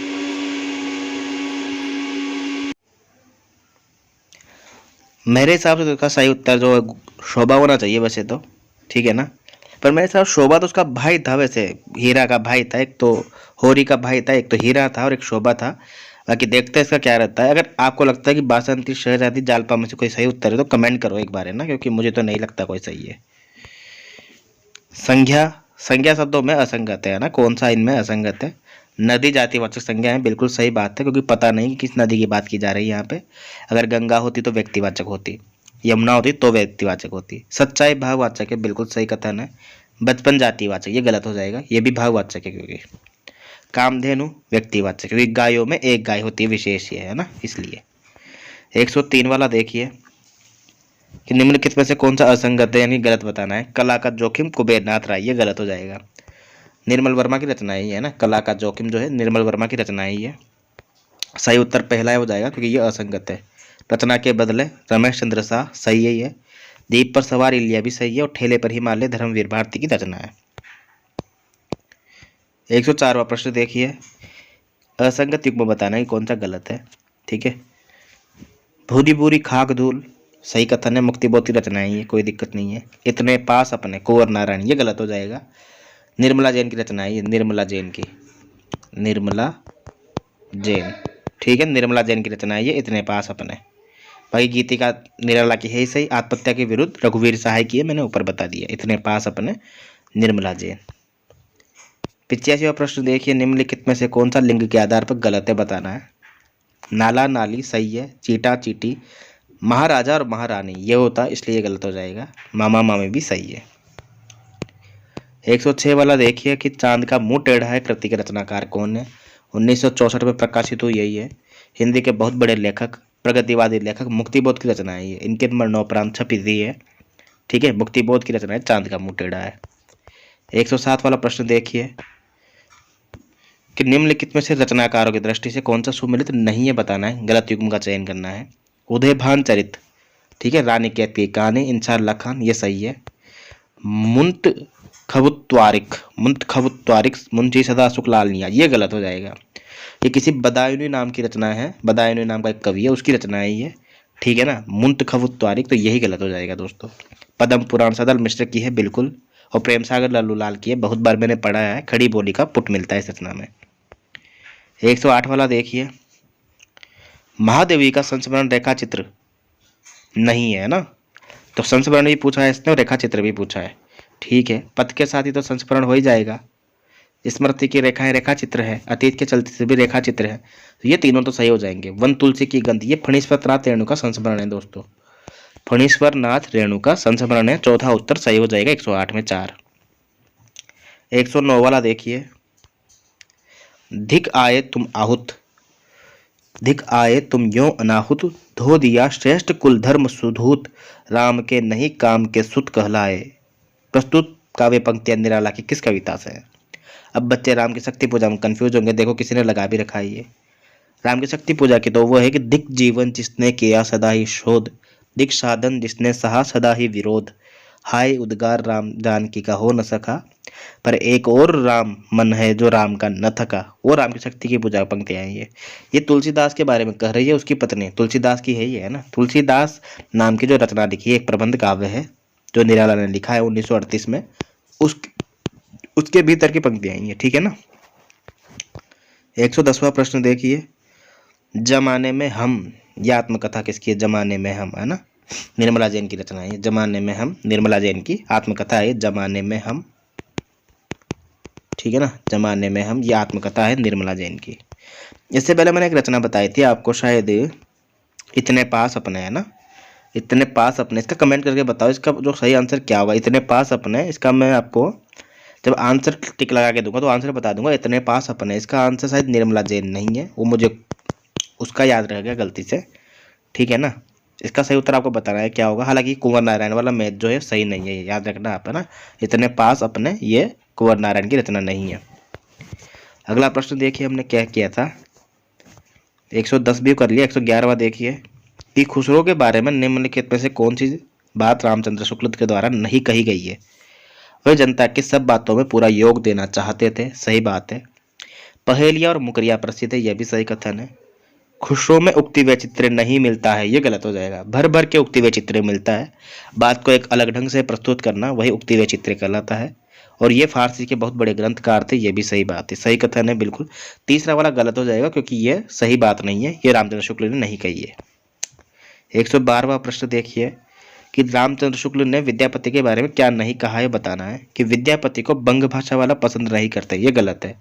मेरे हिसाब से तो इसका सही उत्तर जो शोभा होना चाहिए वैसे तो। ठीक है ना, पर मेरे हिसाब शोभा तो उसका भाई था वैसे, हीरा का भाई था, एक तो होरी का भाई था, एक तो हीरा था और एक शोभा था। बाकी देखते हैं इसका क्या रहता है। अगर आपको लगता है कि बासंती, शहजादी, जालपा में से कोई सही उत्तर है तो कमेंट करो एक बार, है ना, क्योंकि मुझे तो नहीं लगता कोई सही है। संज्ञा शब्दों में असंगत है ना, कौन सा इनमें असंगत है। नदी जातिवाचक संज्ञा है, बिल्कुल सही बात है, क्योंकि पता नहीं कि किस नदी की बात की जा रही है यहाँ पे। अगर गंगा होती तो व्यक्तिवाचक होती, यमुना होती तो व्यक्तिवाचक होती। सच्चाई भाववाचक है, बिल्कुल सही कथन है। बचपन जातिवाचक, ये गलत हो जाएगा, ये भी भाववाचक है, क्योंकि कामधेनु व्यक्तिवाचक, क्योंकि गायों में एक गाय होती है, विशेष ये है ना, इसलिए। 103 वाला देखिए कि निम्नलिखित में से कौन सा असंगत है, यानी गलत बताना है। कला का जोखिम, कुबेरनाथ राय, ये गलत हो जाएगा। निर्मल वर्मा की रचना ही है ना, कला का जोखिम जो है निर्मल वर्मा की रचना ही है। सही उत्तर पहला हो जाएगा, क्योंकि ये असंगत है। रचना के बदले, रमेश चंद्र शाह, सही है ये। दीप पर सवार इलिया भी सही है, और ठेले पर हिमालय, धर्मवीर भारती की रचना है। 104वां प्रश्न देखिए। असंगत युग्म बताना है कौन सा गलत है। ठीक है, भूरी भूरी खाक धूल, सही कथन है, मुक्तिबोधि रचना है ये, कोई दिक्कत नहीं है। इतने पास अपने, कुंवर नारायण, ये गलत हो जाएगा। निर्मला जैन की रचना है ये, निर्मला जैन की, निर्मला जैन। ठीक है, निर्मला जैन की रचना है ये, इतने पास अपने। बाकी गीतिका निराला की है ही सही। आत्महत्या के विरुद्ध रघुवीर सहाय की है, मैंने ऊपर बता दिया, इतने पास अपने, निर्मला जैन। 85वां प्रश्न देखिए। निम्नलिखित में से कौन सा लिंग के आधार पर गलत है बताना है। नाला नाली सही है, चीटा चीटी, महाराजा और महारानी ये होता, इसलिए गलत हो जाएगा। मामा मामी भी सही है। 106 वाला देखिए कि चांद का मुंह टेढ़ा है, कृति के रचनाकार कौन है। 1964 में प्रकाशित हुई यही है। हिंदी के बहुत बड़े लेखक, प्रगतिवादी लेखक, मुक्तिबोध की रचना है ये। इनके नंबर 9 प्रांत छपी थी है। ठीक है, मुक्तिबोध की रचना है, चांद का मुंह टेढ़ा है। 107 वाला प्रश्न देखिए कि निम्नलिखित में से रचनाकारों की दृष्टि से कौन सा सुमेलित नहीं है बताना है, गलत युग्म का चयन करना है। उदयभान चरित, ठीक है, रानी कैती की कहानी, इंसान अल्लाह खान, ये सही है। मुंतखबुत्वारिक मुंशी सदा सुखलाल निया, ये गलत हो जाएगा। ये किसी बदायूनी नाम की रचना है, बदायूनी नाम का एक कवि है, उसकी रचना है ये। ठीक है ना, मुंतखबुत्वारिक, तो यही गलत हो जाएगा दोस्तों। पद्म पुराण सदल मिश्र की है बिल्कुल, और प्रेम सागर लल्लूलाल की है, बहुत बार मैंने पढ़ा है। खड़ी बोली का पुट मिलता है इस रचना में। 108 वाला देखिए, महादेवी का संस्मरण रेखा चित्र नहीं है ना, तो संस्मरण भी पूछा है इसने और रेखा चित्र भी पूछा है। ठीक है, पथ के साथ ही तो संस्मरण हो ही जाएगा। स्मृति की रेखाएं रेखा चित्र है, अतीत के चलते से भी रेखा चित्र है, तो ये तीनों तो सही हो जाएंगे। वन तुलसी की गंध, ये फणीश्वर नाथ रेणु का संस्मरण है दोस्तों, फणीश्वर नाथ रेणु का संस्मरण है। चौथा उत्तर सही हो जाएगा 108 में 4। 109 वाला देखिए, धिक आए तुम आहुत, धिक आए तुम यो अनाहुत, धो दिया श्रेष्ठ कुल धर्म सुधूत, राम के नहीं काम के सुत कहलाए। प्रस्तुत काव्य पंक्तियां निराला की किस कविता से है? अब बच्चे राम की शक्ति पूजा में कंफ्यूज होंगे, देखो किसी ने लगा भी रखा है ये। राम की शक्ति पूजा की तो वो है कि दिक जीवन जिसने किया सदा ही शोध, दिक साधन जिसने सहा सदा ही विरोध, हाय उद्गार राम जानकी का हो न सका, पर एक और राम मन है जो राम का न थका। वो राम की शक्ति की पूजा पंक्तियां हैं ये तुलसीदास के बारे में कह रही है, उसकी पत्नी तुलसीदास की है ये, है ना। तुलसीदास नाम की जो रचना लिखी है, एक प्रबंध काव्य है जो निराला ने लिखा है 1938 में, उसके भीतर की पंक्तियां हैं ये। ठीक है ना। 110वां प्रश्न देखिए, जमाने में हम, ये आत्मकथा किसकी है? जमाने में हम, है ना, निर्मला जैन की रचना है। जमाने में हम, निर्मला जैन की आत्मकथा है जमाने में हम। ठीक है ना, जमाने में हम, ये आत्मकथा है निर्मला जैन की। इससे पहले मैंने एक रचना बताई थी आपको शायद, इतने पास अपने, है ना, इतने पास अपने। इसका कमेंट करके बताओ इसका जो सही आंसर क्या होगा। इतने पास अपने, इसका मैं आपको जब आंसर टिक लगा के दूंगा तो आंसर बता दूंगा। इतने पास अपने, इसका आंसर शायद निर्मला जैन नहीं है, वो मुझे उसका याद रह गया गलती से। ठीक है ना, इसका सही उत्तर आपको बताना है क्या होगा। हालांकि कुंवर नारायण वाला मैथ जो है सही नहीं है, याद रखना आप, है ना। इतने पास अपने, ये कुंवर नारायण की रचना नहीं है। अगला प्रश्न देखिए हमने क्या किया था, 110 भी कर लिया। 111वां देखिए कि खुसरो के बारे में निम्नलिखित में से कौन सी बात रामचंद्र शुक्ल के द्वारा नहीं कही गई है? वह जनता की सब बातों में पूरा योग देना चाहते थे, सही बात है। पहेलिया और मुकरिया प्रसिद्ध है, यह भी सही कथन है। खुशरों में उक्ति वैचित्र्य नहीं मिलता है, ये गलत हो जाएगा। भर भर के उक्ति वैचित्र्य मिलता है, बात को एक अलग ढंग से प्रस्तुत करना वही उक्ति वैचित्र्य कहलाता है। और ये फारसी के बहुत बड़े ग्रंथकार थे, ये भी सही बात है, सही कथन है बिल्कुल। तीसरा वाला गलत हो जाएगा क्योंकि ये सही बात नहीं है, ये रामचंद्र शुक्ल ने नहीं कही है। 112वां प्रश्न देखिए कि रामचंद्र शुक्ल ने विद्यापति के बारे में क्या नहीं कहा है बताना है। कि विद्यापति को बंग भाषा वाला पसंद नहीं करते, ये गलत है।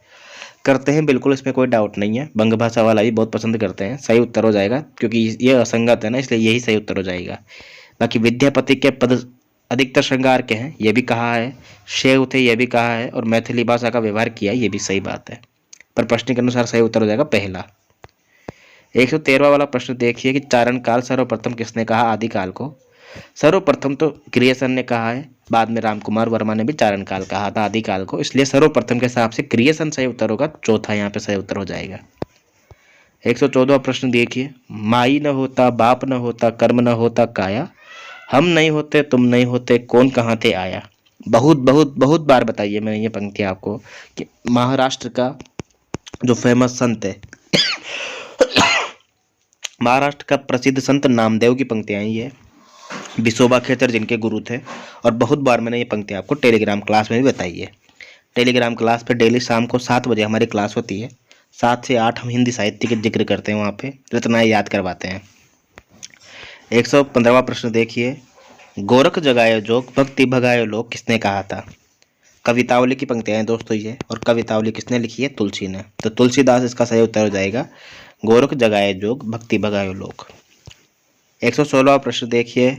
करते हैं बिल्कुल, इसमें कोई डाउट नहीं है, बंग भाषा वाला भी बहुत पसंद करते हैं, सही उत्तर हो जाएगा क्योंकि ये असंगत है ना, इसलिए यही सही उत्तर हो जाएगा। बाकी विद्यापति के पद अधिकतर श्रृंगार के हैं, ये भी कहा है, शैव थे, ये भी कहा है, और मैथिली भाषा का व्यवहार किया, ये भी सही बात है। पर प्रश्न के अनुसार सही उत्तर हो जाएगा पहला। 113वां वाला प्रश्न देखिए कि चारण काल सर्वप्रथम किसने कहा आदिकाल को? सर्वप्रथम तो क्रिएशन ने कहा है, बाद में राम कुमार वर्मा ने भी चारण काल कहा था आदिकाल को, इसलिए सर्वप्रथम के हिसाब से क्रिएशन सही उत्तर होगा, चौथा यहाँ पे सही उत्तर हो जाएगा। 114वां प्रश्न देखिए, माई न होता बाप न होता कर्म न होता काया, हम नहीं होते तुम नहीं होते कौन कहाँ थे आया। बहुत बहुत बहुत बार बताइए मैंने ये पंक्ति आपको कि महाराष्ट्र का जो फेमस संत है महाराष्ट्र का प्रसिद्ध संत नामदेव की पंक्तियां ये, विसोबा खेचर जिनके गुरु थे। और बहुत बार मैंने ये पंक्ति आपको टेलीग्राम क्लास में भी बताई है। टेलीग्राम क्लास पे डेली शाम को 7 बजे हमारी क्लास होती है, 7 से 8 हम हिंदी साहित्य के जिक्र करते हैं, वहाँ पे रचनाएं याद करवाते हैं। 115वां प्रश्न देखिए, गोरख जगाए जोग भक्ति भगाए लोग किसने कहा था? कवितावली की पंक्तियां हैं दोस्तों ये, और कवितावली किसने लिखी है? तुलसी ने, तो तुलसीदास इसका सही उत्तर हो जाएगा। गोरख जगाए जोग भक्ति भगाए लोग। 116वां प्रश्न देखिए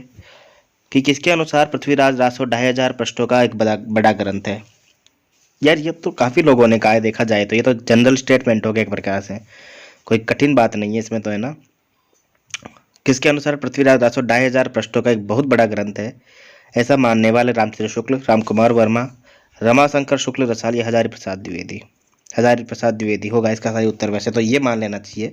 कि किसके अनुसार पृथ्वीराज रासो 2500 पृष्ठों का एक बड़ा ग्रंथ है? यार ये तो काफ़ी लोगों ने कहा है, देखा जाए तो ये तो जनरल स्टेटमेंट हो गया एक प्रकार से, कोई कठिन बात नहीं है इसमें तो, है ना। किसके अनुसार पृथ्वीराज दासों 2500 पृष्ठों का एक बहुत बड़ा ग्रंथ है, ऐसा मानने वाले रामचंद्र शुक्ल, रामकुमार वर्मा, रमाशंकर शुक्ल रसाल या हजारी प्रसाद द्विवेदी। हजारी प्रसाद द्विवेदी होगा इसका सही उत्तर, वैसे तो ये मान लेना चाहिए।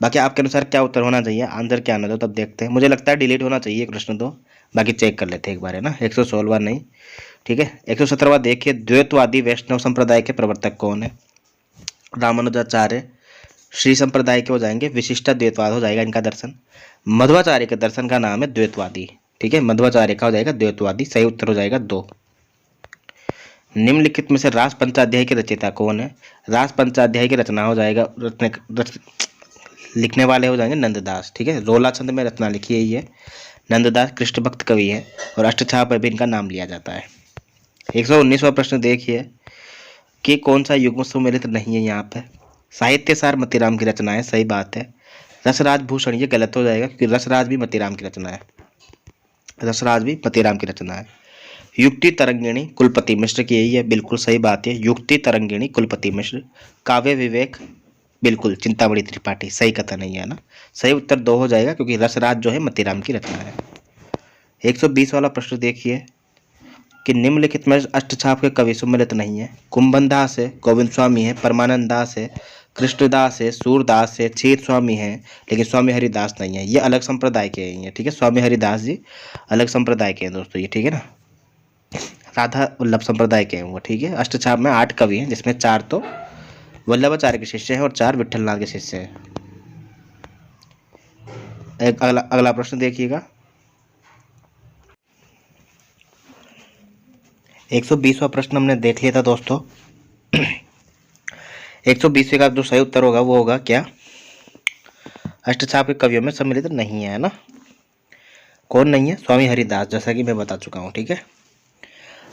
बाकी आपके अनुसार क्या उत्तर होना चाहिए, आंसर क्या आना दो तब देखते हैं। मुझे लगता है डिलीट होना चाहिए प्रश्न तो, बाकी चेक कर लेते हैं एक बार, है ना। 116वां नहीं, ठीक है। 117वां देखिए, द्वैतवादी वैष्णव संप्रदाय के प्रवर्तक कौन है। रामानुजाचार्य। श्री संप्रदाय के हो जाएंगे विशिष्टा द्वैतवाद हो जाएगा इनका दर्शन। मध्वाचार्य के दर्शन का नाम है द्वैतवादी, ठीक है। मध्वाचार्य का हो जाएगा द्वैतवादी, सही उत्तर हो जाएगा 2। निम्नलिखित में से रास पंचाध्याय के रचयिता कौन है। रास पंचाध्याय की रचना हो जाएगा लिखने वाले हो जाएंगे नंददास, ठीक है। रोला छंद में रचना लिखी है ये नंददास, कृष्ण भक्त कवि है और अष्टछाप में भी इनका नाम लिया जाता है। 119वां प्रश्न देखिए कि कौन सा युग्म सुमेलित नहीं है यहाँ पे। साहित्य सार मतीराम की रचना है, सही बात है। रसराज भूषण ये गलत हो जाएगा क्योंकि रसराज भी मतीराम की रचना है, रसराज भी मतीराम की रचना है। युक्ति तरंगिणी कुलपति मिश्र की यही है, बिल्कुल सही बात है। युक्ति तरंगिणी कुलपति मिश्र। काव्य विवेक बिल्कुल चिंतामणि त्रिपाठी, सही कथन नहीं है ना। सही उत्तर 2 हो जाएगा क्योंकि रसराज जो है मतीराम की रचना है। 120 वाला प्रश्न देखिए कि निम्नलिखित में अष्टछाप के कवि सुमेलित नहीं है। कुंभन दास है, गोविंद स्वामी है, परमानंद दास है, कृष्णदास है, सूरदास है, छीत स्वामी है, लेकिन स्वामी हरिदास नहीं है। ये अलग संप्रदाय के हैं, ठीक है। स्वामी हरिदास जी अलग संप्रदाय के हैं दोस्तों ये, ठीक है ना। राधा वल्लभ संप्रदाय के हैं वो, ठीक है। अष्टछाप में 8 कवि हैं जिसमें 4 तो वल्लभाचार्य के शिष्य हैं और 4 विठलनाथ के शिष्य हैं। एक अगला प्रश्न देखिएगा। 120वां प्रश्न हमने देख लिया था दोस्तों। 120वें का जो सही उत्तर होगा वो होगा क्या, अष्टछाप के कवियों में सम्मिलित नहीं है ना। कौन नहीं है, स्वामी हरिदास, जैसा कि मैं बता चुका हूँ, ठीक है।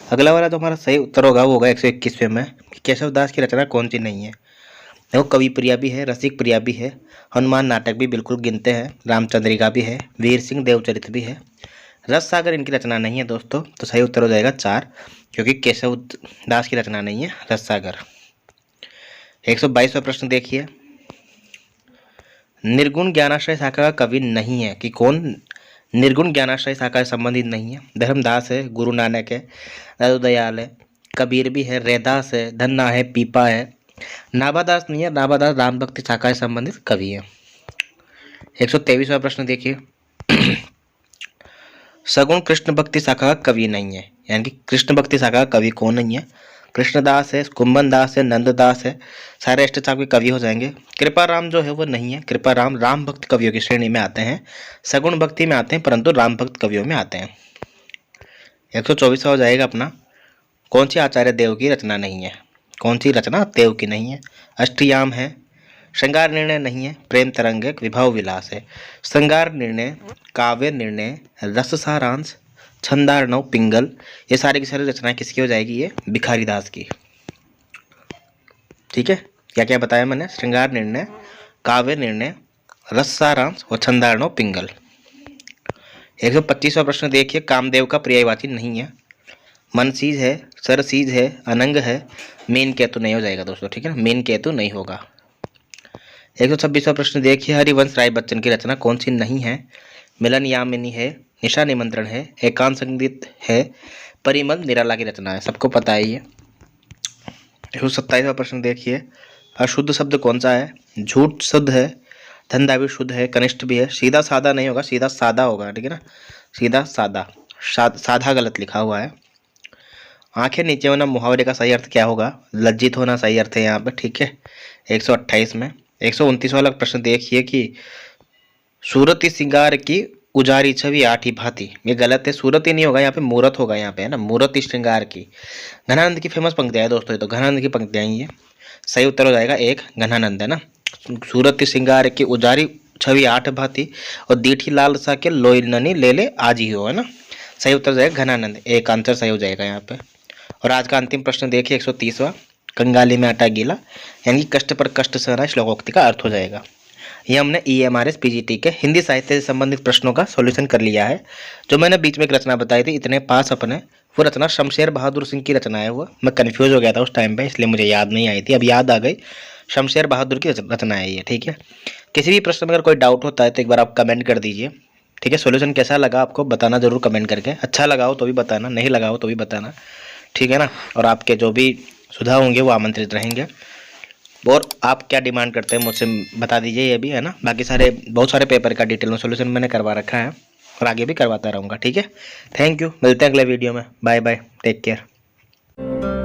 अगला वाला जो हमारा सही उत्तर होगा वो होगा 121वें में, केशव दास की रचना कौन सी नहीं है। देखो कवि प्रिया भी है, रसिक प्रिया भी है, हनुमान नाटक भी बिल्कुल गिनते हैं, रामचंद्रिका भी है, वीर सिंह देवचरित भी है। रस सागर इनकी रचना नहीं है दोस्तों, तो सही उत्तर हो जाएगा 4, क्योंकि केशव दास की रचना नहीं है रस सागर। 122वां प्रश्न देखिए, निर्गुण ज्ञानाश्रय शाखा का कवि नहीं है कि कौन निर्गुण ज्ञानाश्रय शाखा से संबंधित नहीं है। धर्मदास है, गुरु नानक है, दादू दयाल है, कबीर भी है, रैदास है, धन्ना है, पीपा है। नाभादास नहीं है, नाभादास राम भक्ति शाखा से संबंधित कवि है। 123वां प्रश्न देखिए, सगुण कृष्ण भक्ति शाखा का कवि नहीं है, यानी कि कृष्ण भक्ति शाखा का कवि कौन नहीं है। कृष्णदास है, कुंभन दास है, नंददास है, सारे अष्टछाप के कवि हो जाएंगे। कृपाराम जो है वो नहीं है, कृपाराम राम भक्त कवियों की श्रेणी में आते हैं, सगुण भक्ति में आते हैं परंतु राम भक्त कवियों में आते हैं। 124 हो जाएगा अपना, कौन सी आचार्य देव की रचना नहीं है। कौन सी रचना देव की नहीं है। अष्टयाम है, श्रृंगार निर्णय नहीं है, प्रेम तरंग है, विभाव विलास है। श्रृंगार निर्णय, काव्य निर्णय, रस सारांश, छंदार्णव, पिंगल, ये सारी की सारी रचनाएं किसकी हो जाएगी, ये भिखारी दास की, ठीक है। क्या क्या बताया मैंने, श्रृंगार निर्णय, काव्य निर्णय, रस सारांश और छंदार्णव, पिंगल। 125वां प्रश्न देखिए, कामदेव का पर्यायवाची नहीं है। मनसीज है, सरसीज है, अनंग है, मेन केतु नहीं हो जाएगा दोस्तों, ठीक है ना, मेन केतु नहीं होगा। 126वां प्रश्न देखिए, हरिवंश राय बच्चन की रचना कौन सी नहीं है। मिलन यामिनी है, निशा निमंत्रण है, एकांत संगीत है, परिमल निराला की रचना है, सबको पता है ये। 127वां प्रश्न देखिए, अशुद्ध शब्द कौन सा है। झूठ शुद्ध है, धंधा भी शुद्ध है, कनिष्ठ भी है, सीधा सादा नहीं होगा, सीधा सादा होगा, ठीक है ना, सीधा सादा, साधा गलत लिखा हुआ है। आंखें नीचे होना मुहावरे का सही अर्थ क्या होगा, लज्जित होना सही अर्थ है यहाँ पे, ठीक है। 128 में 129 वाला प्रश्न देखिए कि सूरती सिंगार की उजारी छवि आठी भांति, ये गलत है, सूरत ही नहीं होगा यहाँ पे, मूरत होगा यहाँ पे, है ना, मूरति श्रृंगार की। घनानंद की फेमस पंक्तियां है दोस्तों, ये तो घनानंद की पंक्तियां ही है, सही उत्तर हो जाएगा 1 घनानंद, है ना। सूरती सिंगार की उजारी छवि आठ भांति और दीठी लाल सा के लोई ननी ले ले आज ही हो, है ना, सही उत्तर हो जाएगा घनानंद, एक आंसर सही हो जाएगा यहाँ पे। और आज का अंतिम प्रश्न देखिए 130वां, कंगाली में आटा गीला, यानी कष्ट पर कष्ट सहना श्लोकोक्ति का अर्थ हो जाएगा। ये हमने EMRS PGT के हिंदी साहित्य से संबंधित प्रश्नों का सॉल्यूशन कर लिया है। जो मैंने बीच में एक रचना बताई थी, इतने पास अपने वो रचना शमशेर बहादुर सिंह की रचना है। वो मैं कन्फ्यूज़ हो गया था उस टाइम पे, इसलिए मुझे याद नहीं आई थी, अब याद आ गई। शमशेर बहादुर की रचना है ये, ठीक है। किसी भी प्रश्न में अगर कोई डाउट होता है तो एक बार आप कमेंट कर दीजिए, ठीक है। सॉल्यूशन कैसा लगा आपको बताना ज़रूर कमेंट करके, अच्छा लगा हो तो भी बताना, नहीं लगा हो तो भी बताना, ठीक है ना। और आपके जो भी सुझाव होंगे वो आमंत्रित रहेंगे। और आप क्या डिमांड करते हैं मुझसे बता दीजिए, ये भी है ना। बाकी सारे बहुत सारे पेपर का डिटेल में सॉल्यूशन मैंने करवा रखा है और आगे भी करवाता रहूँगा, ठीक है। थैंक यू, मिलते हैं अगले वीडियो में। Bye bye, take care.